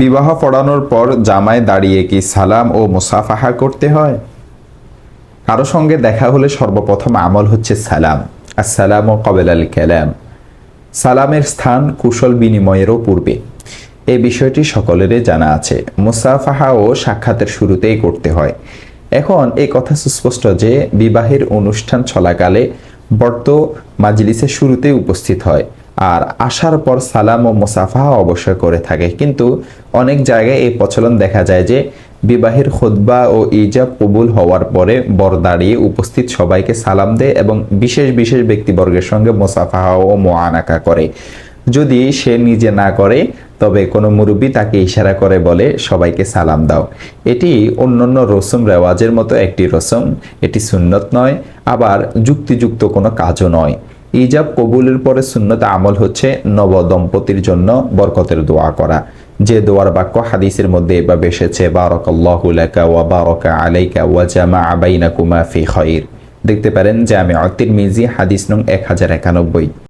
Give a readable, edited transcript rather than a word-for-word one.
বিবাহ পড়ানোর পর জামায় দাঁড়িয়ে কি সালাম ও মুসাফাহা করতে হয়? কারো সঙ্গে দেখা হলে সর্বপ্রথম আমল হচ্ছে সালাম। আসসালামু ক্বাবলাল কালাম। সালামের স্থান কুশল বিনিময়েরও পূর্বে। এই বিষয়টি সকলেরই জানা আছে। মুসাফাহা ও সাক্ষাতের শুরুতেই করতে হয়। এখন এই কথা সুস্পষ্ট যে বিবাহের অনুষ্ঠান চলাকালে বর্ত মাজলিসের শুরুতেই উপস্থিত হয়, আর আসার পর সালাম ও মুসাফাহা অবশ্যই করে থাকে। কিন্তু অনেক জায়গায় এই প্রচলন দেখা যায় যে বিবাহের খুতবা ও ইজাব কবুল হওয়ার পরে বর দাঁড়িয়ে উপস্থিত সবাইকে সালাম দেয় এবং বিশেষ বিশেষ ব্যক্তিবর্গের সঙ্গে মুসাফাহা ও মুআনাকা করে। যদি সে নিজে না করে তবে কোনো মুরব্বী তাকে ইশারা করে বলে সবাইকে সালাম দাও। এটি অন্যান্য রসম রেওয়াজের মতো একটি রসম, এটি সুন্নত নয়, আবার যুক্তিযুক্ত কোনো কাজও নয়। ইজাব কবুলের পরে সুন্নত আমল হচ্ছে নব দম্পতির জন্য বরকতের দোয়া করা। যে দোয়ার বাক্য হাদিসের মধ্যে এভাবে এসেছে, বারাকাল্লাহু লাকা ওয়া বারাকা আলাইকা ওয়া জামাআ বাইনাকুমা ফি খায়র। দেখতে পারেন জামিউ তিরমিজি হাদিস নং 1091।